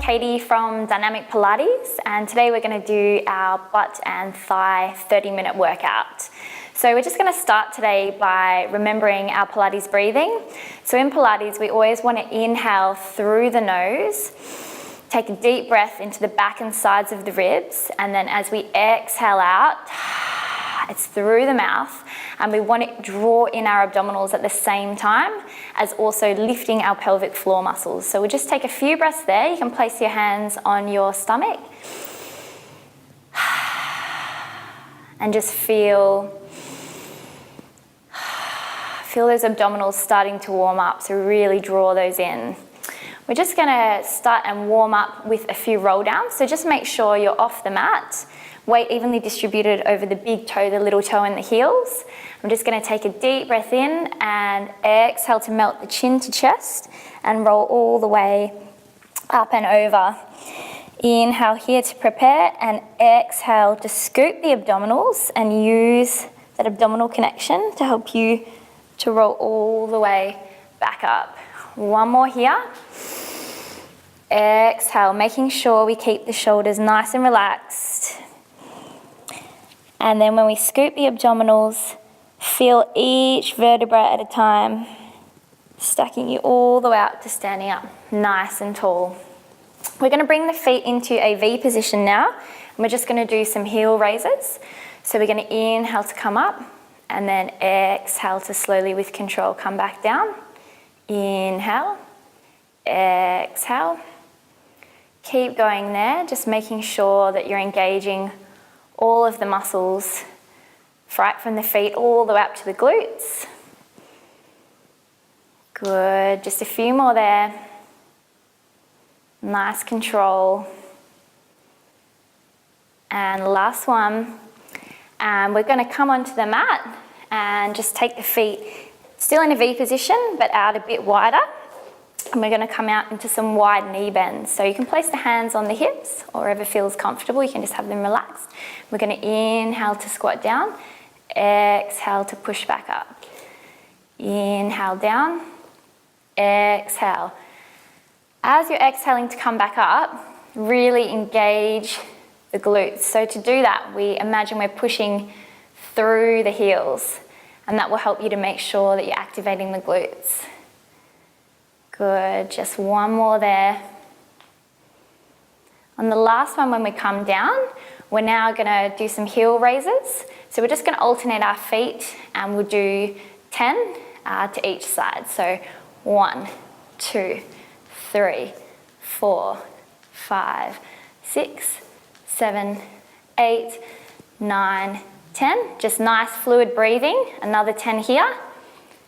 Katie from Dynamic Pilates, and today we're going to do our butt and thigh 30-minute workout. So we're just going to start today by remembering our Pilates breathing. So in Pilates, we always want to inhale through the nose, take a deep breath into the back and sides of the ribs, and then as we exhale out, it's through the mouth, and we want to draw in our abdominals at the same time as also lifting our pelvic floor muscles. So we'll just take a few breaths there. You can place your hands on your stomach and just feel those abdominals starting to warm up, so really draw those in. We're just going to start and warm up with a few roll downs, so just make sure you're off the mat. Weight evenly distributed over the big toe, the little toe and the heels. I'm just going to take a deep breath in and exhale to melt the chin to chest and roll all the way up and over. Inhale here to prepare, and exhale to scoop the abdominals and use that abdominal connection to help you to roll all the way back up. One more here. Exhale, making sure we keep the shoulders nice and relaxed. And then when we scoop the abdominals, feel each vertebra at a time, stacking you all the way out to standing up, nice and tall. We're going to bring the feet into a V position now, and we're just going to do some heel raises. So we're going to inhale to come up, and then exhale to slowly, with control, come back down. Inhale, exhale. Keep going there, just making sure that you're engaging all of the muscles, right from the feet all the way up to the glutes. Good, just a few more there. Nice control. And last one. And we're going to come onto the mat and just take the feet still in a V position, but out a bit wider. And we're going to come out into some wide knee bends. So you can place the hands on the hips, or wherever feels comfortable. You can just have them relaxed. We're going to inhale to squat down, exhale to push back up. Inhale down, exhale. As you're exhaling to come back up, really engage the glutes. So to do that, we imagine we're pushing through the heels, and that will help you to make sure that you're activating the glutes. Good, just one more there. On the last one, when we come down, we're now going to do some heel raises. So we're just going to alternate our feet, and we'll do 10 to each side. So 1, 2, 3, 4, 5, 6, 7, 8, 9, 10. Just nice fluid breathing. Another 10 here.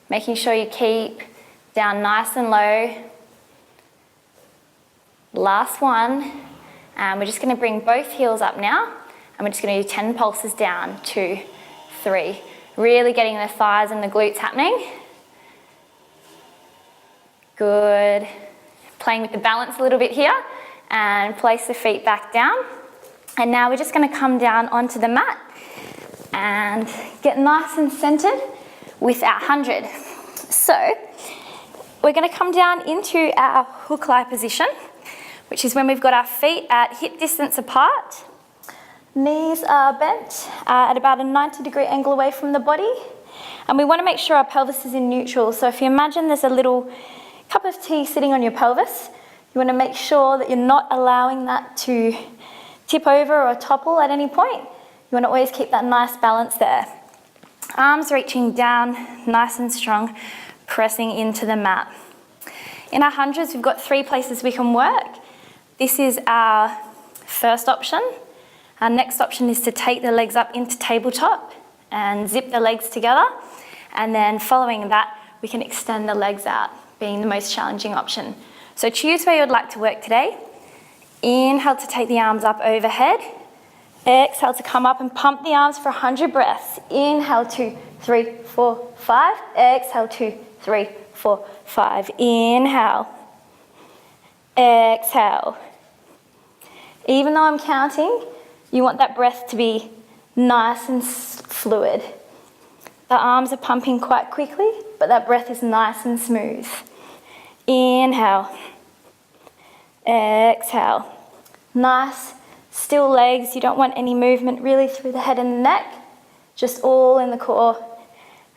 Making sure you keep down nice and low. Last one. And we're just going to bring both heels up now. And we're just going to do 10 pulses down. 2, 3. Really getting the thighs and the glutes happening. Good. Playing with the balance a little bit here. And place the feet back down. And now we're just going to come down onto the mat and get nice and centered with our 100. So we're going to come down into our hook lie position, which is when we've got our feet at hip distance apart. Knees are bent at about a 90-degree angle away from the body. And we want to make sure our pelvis is in neutral. So if you imagine there's a little cup of tea sitting on your pelvis, you want to make sure that you're not allowing that to tip over or topple at any point. You want to always keep that nice balance there. Arms reaching down, nice and strong, pressing into the mat. In our hundreds, we've got 3 places we can work. This is our first option. Our next option is to take the legs up into tabletop and zip the legs together. And then following that, we can extend the legs out, being the most challenging option. So choose where you would like to work today. Inhale to take the arms up overhead. Exhale to come up and pump the arms for 100 breaths. Inhale, 2, 3, 4, 5. Exhale, 2, 3, 4, 5. Inhale. Exhale. Even though I'm counting, you want that breath to be nice and fluid. The arms are pumping quite quickly, but that breath is nice and smooth. Inhale. exhale. Nice, still legs. You don't want any movement really through the head and the neck, just all in the core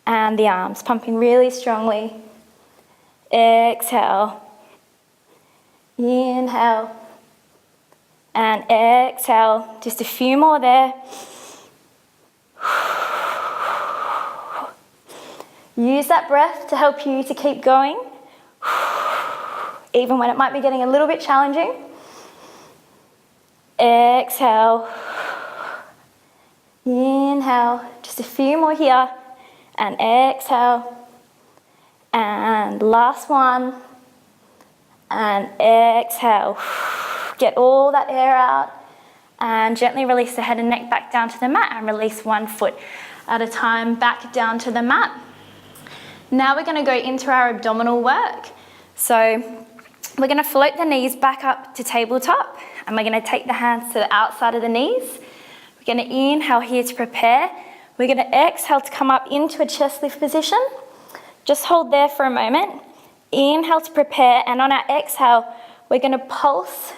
and the arms, pumping really strongly. Exhale. Inhale. And exhale. Just a few more there. Use that breath to help you to keep going, even when it might be getting a little bit challenging. Exhale. Inhale. Just a few more here. And exhale. And last one. And exhale. Get all that air out. And gently release the head and neck back down to the mat, and release one foot at a time back down to the mat. Now we're going to go into our abdominal work. So we're going to float the knees back up to tabletop, and we're going to take the hands to the outside of the knees. We're going to inhale here to prepare. We're going to exhale to come up into a chest lift position. Just hold there for a moment. Inhale to prepare, and on our exhale, we're going to pulse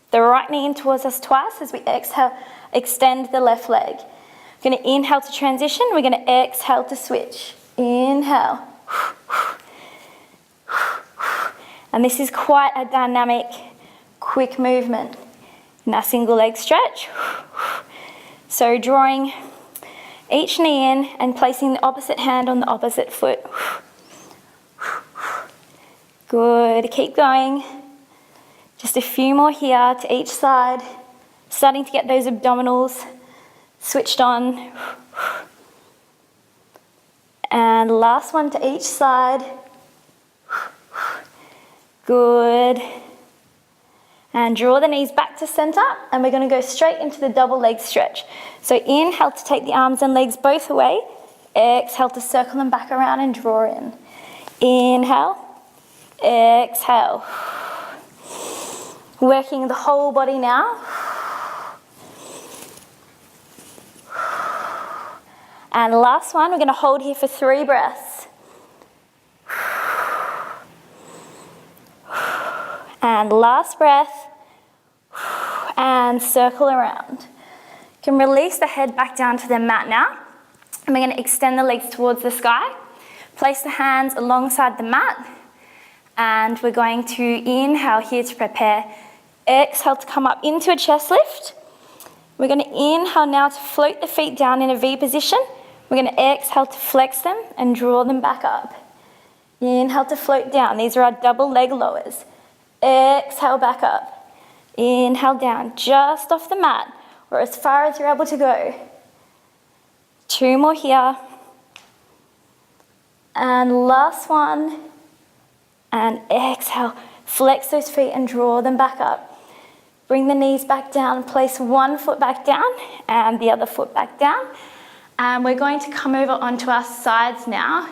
the right knee in towards us twice. As we exhale, extend the left leg. We're going to inhale to transition. We're going to exhale to switch. Inhale. And this is quite a dynamic, quick movement. In our single leg stretch. So drawing each knee in and placing the opposite hand on the opposite foot. Good, keep going. Just a few more here to each side. Starting to get those abdominals switched on. And last one to each side. Good. And draw the knees back to center, and we're going to go straight into the double leg stretch. So inhale to take the arms and legs both away. Exhale to circle them back around and draw in. Inhale. Exhale. Working the whole body now. And last one, we're going to hold here for 3 breaths. And last breath. And circle around. You can release the head back down to the mat now. And we're going to extend the legs towards the sky. Place the hands alongside the mat. And we're going to inhale here to prepare. Exhale to come up into a chest lift. We're going to inhale now to float the feet down in a V position. We're going to exhale to flex them and draw them back up. Inhale to float down. These are our double leg lowers. Exhale back up. Inhale down just off the mat or as far as you're able to go. 2 more here. And last one. And exhale. Flex those feet and draw them back up. Bring the knees back down. Place one foot back down and the other foot back down. And we're going to come over onto our sides now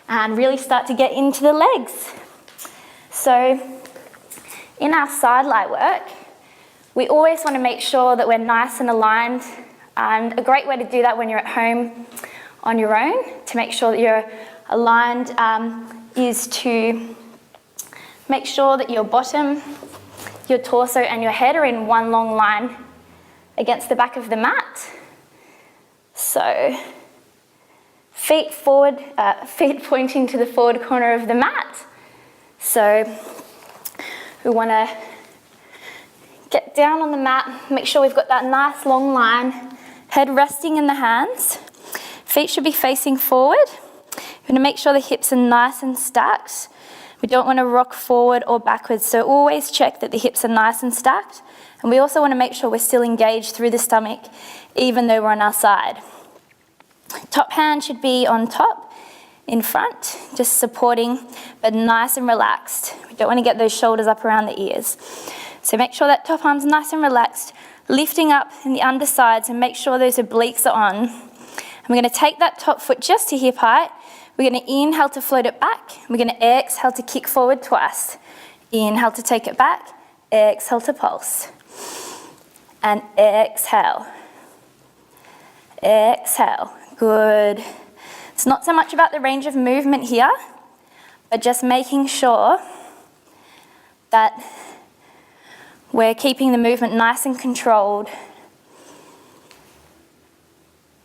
and really start to get into the legs. So in our side lie work, we always want to make sure that we're nice and aligned. And a great way to do that when you're at home on your own, to make sure that you're aligned, is to make sure that your bottom, your torso and your head are in one long line against the back of the mat. So feet forward, feet pointing to the forward corner of the mat. So we want to get down on the mat, make sure we've got that nice long line, head resting in the hands. Feet should be facing forward. We're going to make sure the hips are nice and stacked. We don't want to rock forward or backwards, so always check that the hips are nice and stacked. And we also want to make sure we're still engaged through the stomach, even though we're on our side. Top hand should be on top, in front, just supporting, but nice and relaxed. We don't want to get those shoulders up around the ears. So make sure that top arm's nice and relaxed, lifting up in the undersides, and make sure those obliques are on. And we're going to take that top foot just to hip height. We're going to inhale to float it back. We're going to exhale to kick forward twice. Inhale to take it back. Exhale to pulse. And exhale. Exhale. Good. It's not so much about the range of movement here, but just making sure that We're keeping the movement nice and controlled.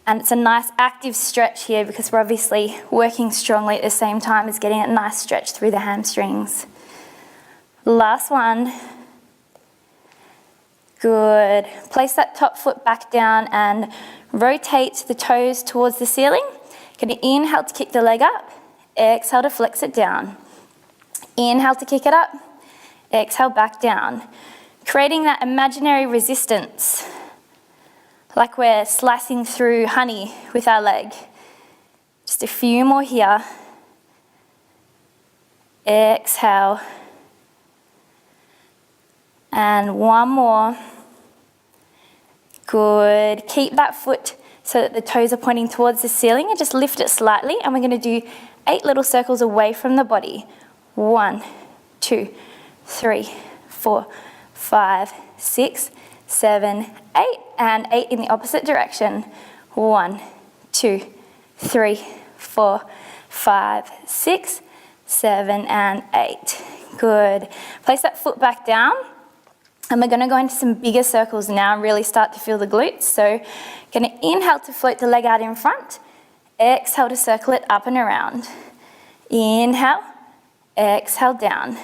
And it's a nice active stretch here because we're obviously working strongly at the same time as getting a nice stretch through the hamstrings. Last one. Good. Place that top foot back down and rotate the toes towards the ceiling. Going to inhale to kick the leg up. Exhale to flex it down. Inhale to kick it up. Exhale back down. Creating that imaginary resistance, like we're slicing through honey with our leg. Just a few more here. Exhale. And one more. Good. Keep that foot so that the toes are pointing towards the ceiling and just lift it slightly. And we're going to do 8 little circles away from the body. 1, 2, 3, 4, 5, 6, 7, 8, and 8 in the opposite direction. 1, 2, 3, 4, 5, 6, 7, and 8. Good. Place that foot back down. And we're going to go into some bigger circles now and really start to feel the glutes. So going to inhale to float the leg out in front. Exhale to circle it up and around. Inhale. Exhale down.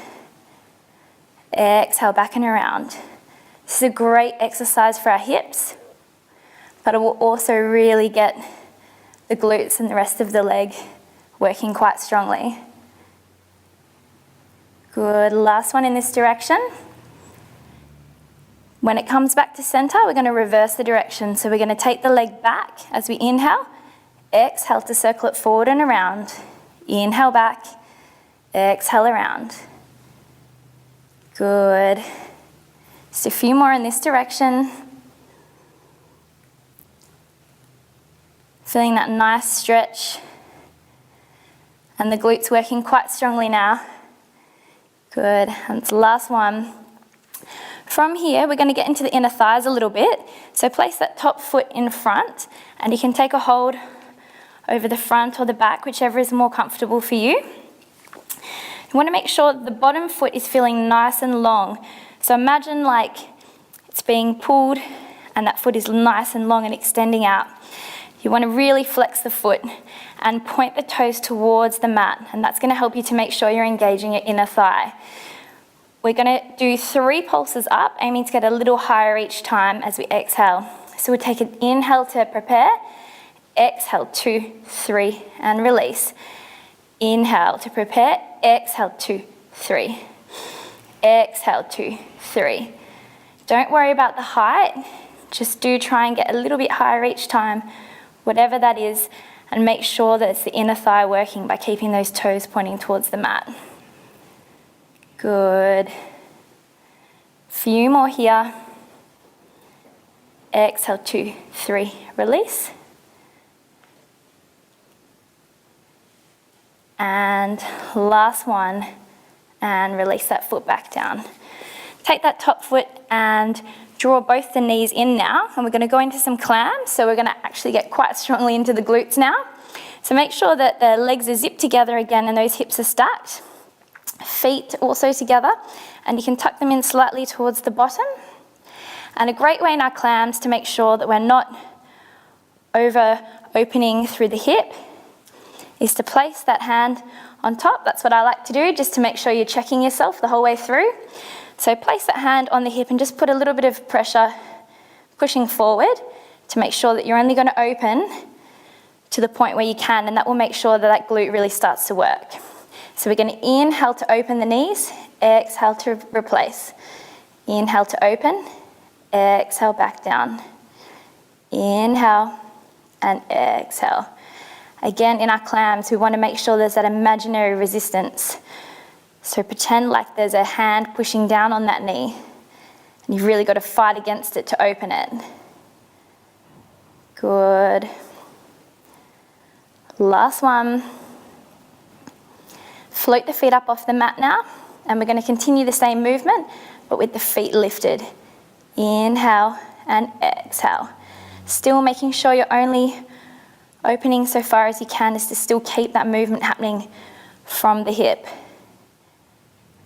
Exhale back and around. This is a great exercise for our hips, but it will also really get the glutes and the rest of the leg working quite strongly. Good. Last one in this direction. When it comes back to center, we're going to reverse the direction. So we're going to take the leg back as we inhale. Exhale to circle it forward and around. Inhale back. Exhale around. Good. Just a few more in this direction. Feeling that nice stretch. And the glutes working quite strongly now. Good. And it's the last one. From here, we're going to get into the inner thighs a little bit. So place that top foot in front, and you can take a hold over the front or the back, whichever is more comfortable for you. You want to make sure the bottom foot is feeling nice and long. So imagine like it's being pulled and that foot is nice and long and extending out. You want to really flex the foot and point the toes towards the mat, and that's going to help you to make sure you're engaging your inner thigh. We're going to do 3 pulses up, aiming to get a little higher each time as we exhale. So we'll take an inhale to prepare, exhale 2, 3, and release. Inhale to prepare, exhale 2, 3. Exhale 2, 3. Don't worry about the height, just do try and get a little bit higher each time, whatever that is, and make sure that it's the inner thigh working by keeping those toes pointing towards the mat. Good. Few more here. Exhale 2, 3, release. And last one, and release that foot back down. Take that top foot and draw both the knees in now, and we're going to go into some clams, so we're going to actually get quite strongly into the glutes now. So make sure that the legs are zipped together again and those hips are stacked. Feet also together, and you can tuck them in slightly towards the bottom. And a great way in our clams to make sure that we're not over opening through the hip is to place that hand on top. That's what I like to do, just to make sure you're checking yourself the whole way through. So place that hand on the hip and just put a little bit of pressure pushing forward to make sure that you're only going to open to the point where you can, and that will make sure that that glute really starts to work. So we're going to inhale to open the knees, exhale to replace. Inhale to open, exhale back down. Inhale and exhale. Again, in our clams, we want to make sure there's that imaginary resistance. So pretend like there's a hand pushing down on that knee, and you've really got to fight against it to open it. Good. Last one. Float the feet up off the mat now, and we're going to continue the same movement, but with the feet lifted. Inhale and exhale. Still making sure you're only opening so far as you can, is to still keep that movement happening from the hip.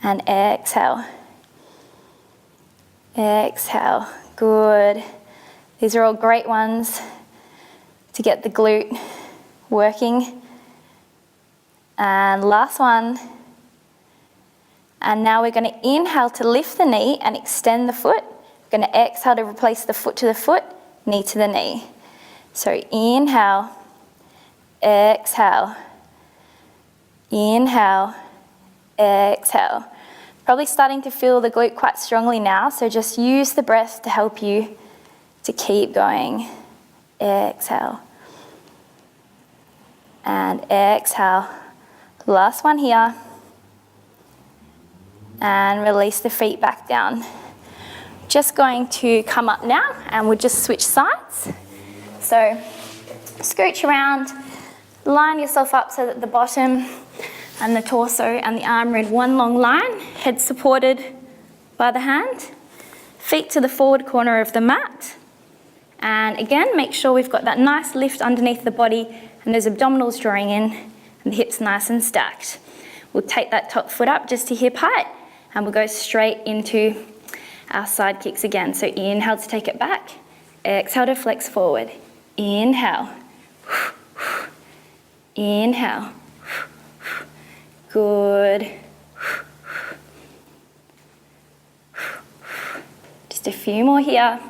And exhale. Exhale. Good. These are all great ones to get the glute working. And last one. And now we're going to inhale to lift the knee and extend the foot. We're going to exhale to replace the foot to the foot, knee to the knee. So inhale, exhale, inhale, exhale. Probably starting to feel the glute quite strongly now, so just use the breath to help you to keep going. Exhale. And exhale. Last one here. And release the feet back down. Just going to come up now and we'll just switch sides. So scooch around, line yourself up so that the bottom and the torso and the arm are in one long line, head supported by the hand, feet to the forward corner of the mat. And again, make sure we've got that nice lift underneath the body and those abdominals drawing in and the hips nice and stacked. We'll take that top foot up just to hip height and we'll go straight into our side kicks again. So inhale to take it back, exhale to flex forward. Inhale, inhale, good. Just a few more here.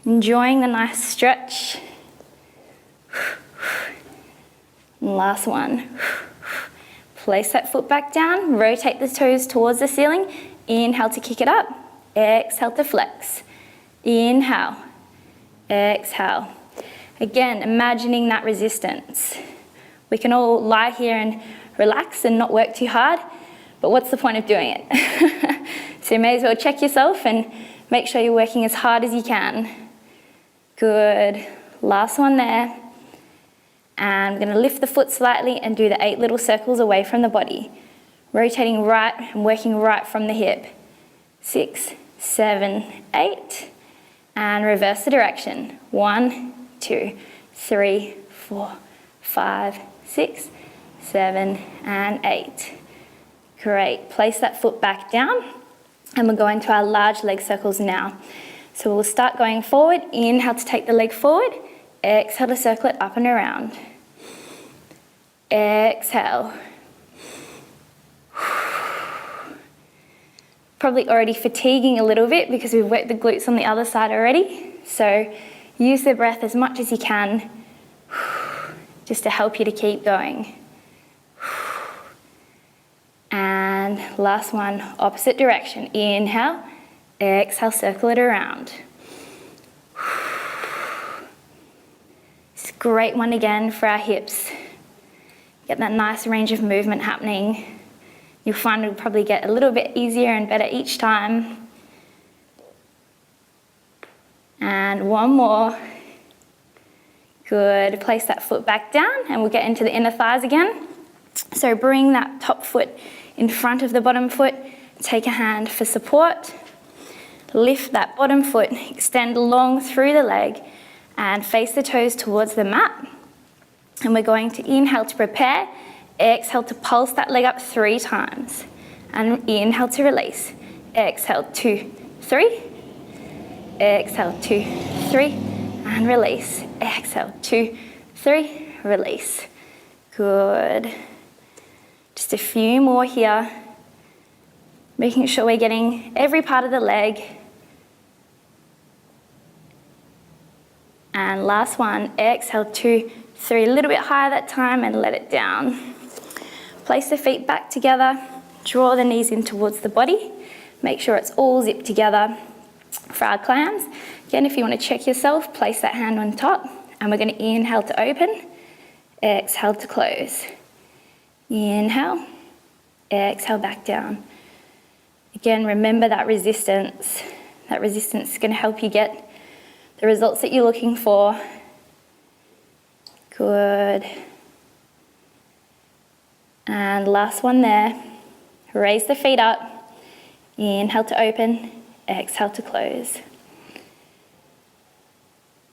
Enjoying the nice stretch. And last one. Place that foot back down, rotate the toes towards the ceiling. Inhale to kick it up, exhale to flex. Inhale, exhale. Again, imagining that resistance. We can all lie here and relax and not work too hard, but what's the point of doing it? So you may as well check yourself and make sure you're working as hard as you can. Good. Last one there. And we're going to lift the foot slightly and do the 8 little circles away from the body. Rotating right and working right from the hip. 6, 7, 8. And reverse the direction. 1, 2, 3, 4, 5, 6, 7, and 8. Great. Place that foot back down. And we'll go into our large leg circles now. So we'll start going forward. Inhale to take the leg forward. Exhale to circle it up and around. Exhale. Probably already fatiguing a little bit because we've worked the glutes on the other side already. So use the breath as much as you can just to help you to keep going. And last one, opposite direction. Inhale, exhale, circle it around. It's a great one again for our hips. Get that nice range of movement happening. You'll find it'll probably get a little bit easier and better each time. And one more. Good. Place that foot back down and we'll get into the inner thighs again. So bring that top foot in front of the bottom foot. Take a hand for support. Lift that bottom foot, extend long through the leg and face the toes towards the mat. And we're going to inhale to prepare, exhale to pulse that leg up 3 times. And inhale to release. Exhale, 2, 3. Exhale, 2, 3. And release. Exhale, 2, 3. Release. Good. Just a few more here. Making sure we're getting every part of the leg. And last one, exhale, 2, 3, a little bit higher that time and let it down. Place the feet back together, draw the knees in towards the body. Make sure it's all zipped together for our clams. Again, if you want to check yourself, place that hand on top and we're going to inhale to open, exhale to close. Inhale, exhale back down. Again, remember that resistance. That resistance is going to help you get the results that you're looking for. Good. And last one there. Raise the feet up. Inhale to open. Exhale to close.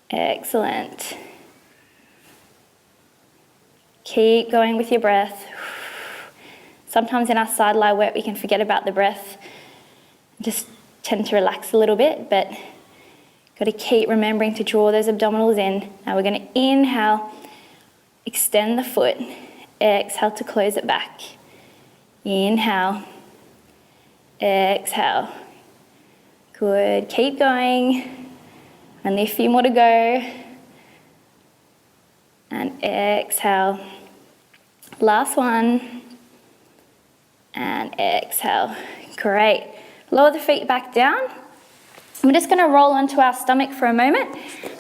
Excellent. Keep going with your breath. Sometimes in our side lie work we can forget about the breath. Just tend to relax a little bit, but got to keep remembering to draw those abdominals in. Now we're going to inhale, extend the foot, exhale to close it back. Inhale, exhale. Good, keep going. Only a few more to go. And exhale. Last one. And exhale. Great. Lower the feet back down. We're just going to roll onto our stomach for a moment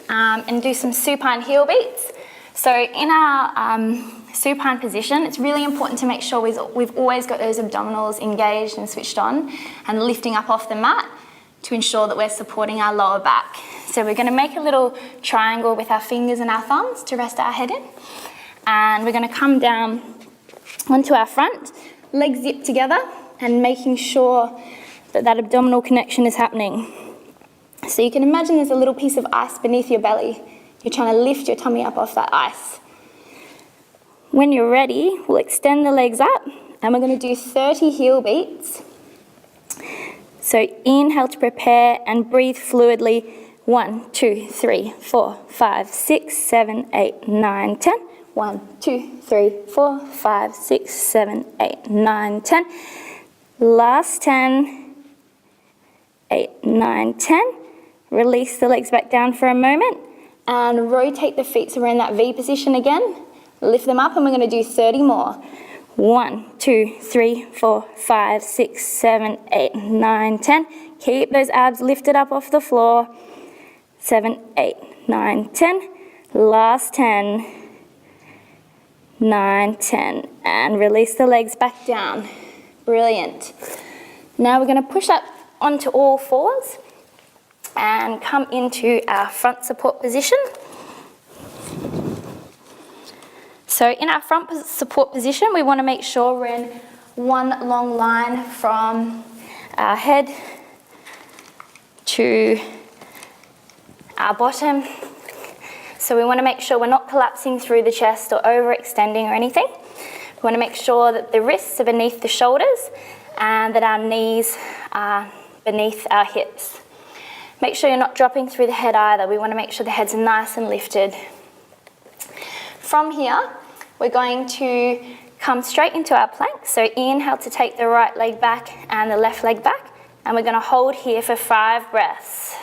and do some supine heel beats. So in our supine position, it's really important to make sure we've always got those abdominals engaged and switched on and lifting up off the mat to ensure that we're supporting our lower back. So we're going to make a little triangle with our fingers and our thumbs to rest our head in. And we're going to come down onto our front, legs zip together, and making sure that abdominal connection is happening. So you can imagine there's a little piece of ice beneath your belly. You're trying to lift your tummy up off that ice. When you're ready, we'll extend the legs up and we're going to do 30 heel beats. So inhale to prepare and breathe fluidly. 1, 2, 3, 4, 5, 6, 7, 8, 9, 10. 1, 2, 3, 4, 5, 6, 7, 8, 9, 10. Last 10. 8, 9, 10. Release the legs back down for a moment and rotate the feet so we're in that V position again. Lift them up and we're going to do 30 more. 1, 2, 3, 4, 5, 6, 7, 8, 9, 10. Keep those abs lifted up off the floor. 7, 8, 9, 10. Last 10. 9, 10. And release the legs back down. Brilliant. Now we're going to push up onto all fours and come into our front support position. So in our front support position, we want to make sure we're in one long line from our head to our bottom. So we want to make sure we're not collapsing through the chest or overextending or anything. We want to make sure that the wrists are beneath the shoulders and that our knees are beneath our hips. Make sure you're not dropping through the head either. We want to make sure the head's nice and lifted. From here, we're going to come straight into our plank. So inhale to take the right leg back and the left leg back. And we're going to hold here for 5 breaths.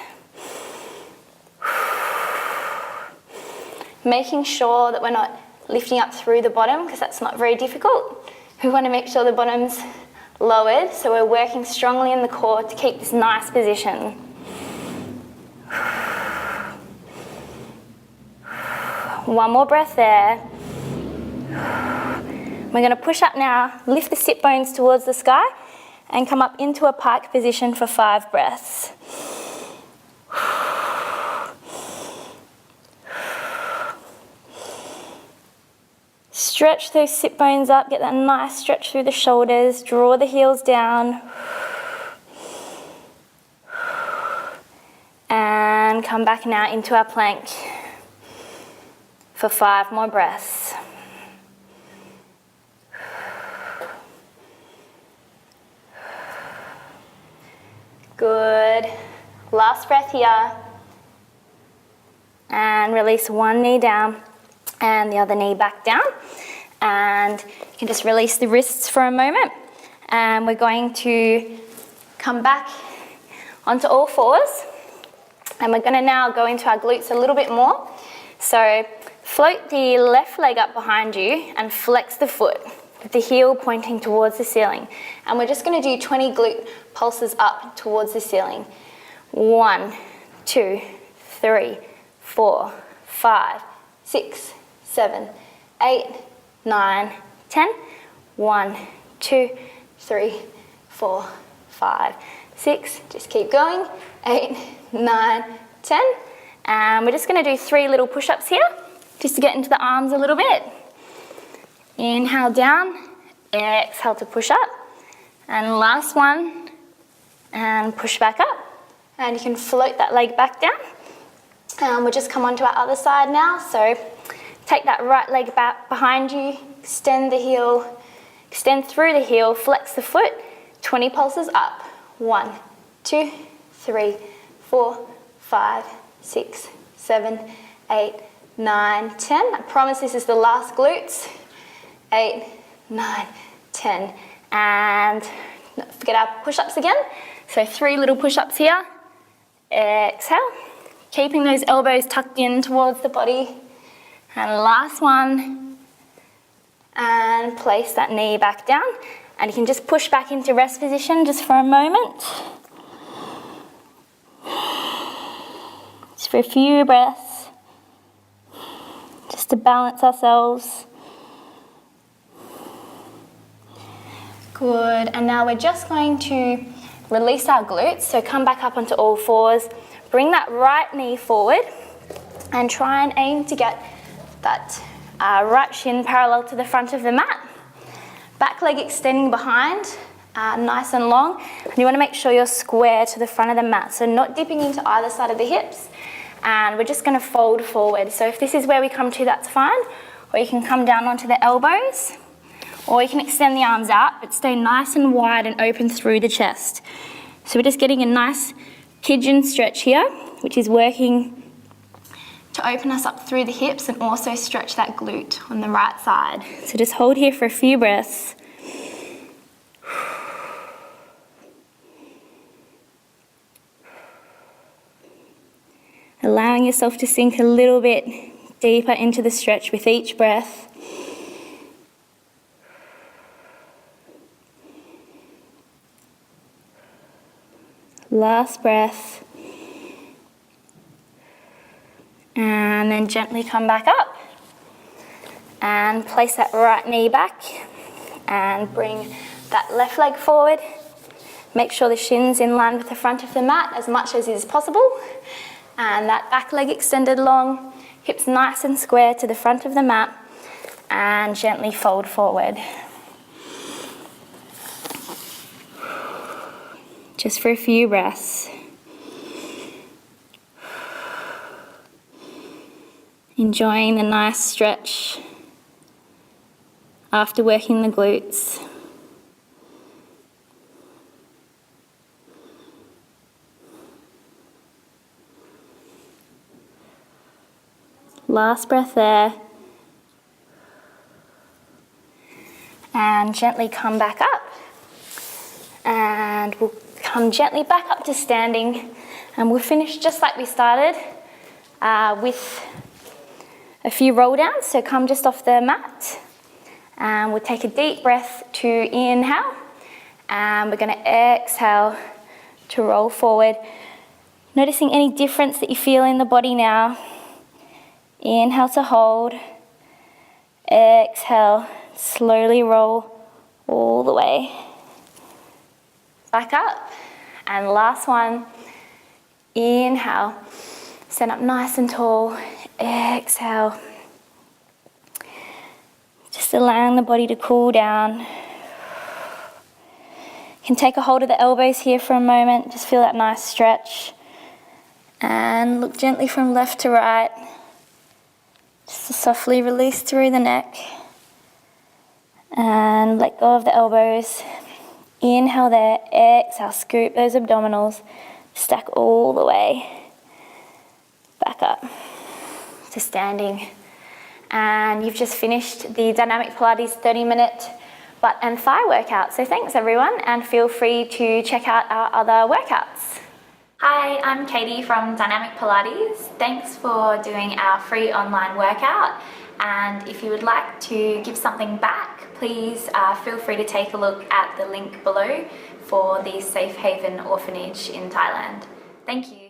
Making sure that we're not lifting up through the bottom because that's not very difficult. We want to make sure the bottom's lowered, so we're working strongly in the core to keep this nice position. One more breath there. We're going to push up now, lift the sit bones towards the sky and come up into a pike position for 5 breaths. Stretch those sit bones up, get that nice stretch through the shoulders, draw the heels down. And come back now into our plank for 5 more breaths. Good. Last breath here. And release one knee down and the other knee back down. And you can just release the wrists for a moment. And we're going to come back onto all fours. And we're going to now go into our glutes a little bit more. So float the left leg up behind you and flex the foot with the heel pointing towards the ceiling. And we're just going to do 20 glute pulses up towards the ceiling. 1, 2, 3, 4, 5, 6, 7, 8, 9, 10. 1, 2, 3, 4, 5, 6. Just keep going. 8, 9, 10. And we're just going to do 3 little push-ups here, just to get into the arms a little bit. Inhale down, exhale to push up. And last one, and push back up. And you can float that leg back down. And we'll just come onto our other side now. So take that right leg back behind you, extend the heel, extend through the heel, flex the foot, 20 pulses up. 1, 2, 3, 4, 5, 6, 7, 8, 9, 10. I promise this is the last glutes. 8, 9, 10. And don't forget our push-ups again. So 3 little push-ups here. Exhale. Keeping those elbows tucked in towards the body. And last one. And place that knee back down. And you can just push back into rest position just for a moment. Just for a few breaths. Just to balance ourselves. Good, and now we're just going to release our glutes. So come back up onto all fours. Bring that right knee forward and try and aim to get that right shin parallel to the front of the mat. Back leg extending behind, nice and long. And you want to make sure you're square to the front of the mat, so not dipping into either side of the hips. And we're just going to fold forward. So if this is where we come to, that's fine. Or you can come down onto the elbows. Or you can extend the arms out, but stay nice and wide and open through the chest. So we're just getting a nice pigeon stretch here, which is working to open us up through the hips and also stretch that glute on the right side. So just hold here for a few breaths. Allowing yourself to sink a little bit deeper into the stretch with each breath. Last breath. And then gently come back up. And place that right knee back. And bring that left leg forward. Make sure the shin's in line with the front of the mat as much as is possible. And that back leg extended long. Hips nice and square to the front of the mat. And gently fold forward. Just for a few breaths. Enjoying the nice stretch after working the glutes. Last breath there. And gently come back up. And we'll come gently back up to standing, and we'll finish just like we started with a few roll downs. So come just off the mat, and we'll take a deep breath to inhale, and we're going to exhale to roll forward. Noticing any difference that you feel in the body now. Inhale to hold, exhale, slowly roll all the way back up. And last one, inhale, stand up nice and tall, exhale. Just allowing the body to cool down. You can take a hold of the elbows here for a moment, just feel that nice stretch. And look gently from left to right, just to softly release through the neck. And let go of the elbows. Inhale there, exhale, scoop those abdominals, stack all the way back up to standing. And you've just finished the Dynamic Pilates 30-minute butt and thigh workout. So thanks everyone, and feel free to check out our other workouts. Hi, I'm Katie from Dynamic Pilates. Thanks for doing our free online workout. And if you would like to give something back, please feel free to take a look at the link below for the Safe Haven Orphanage in Thailand. Thank you.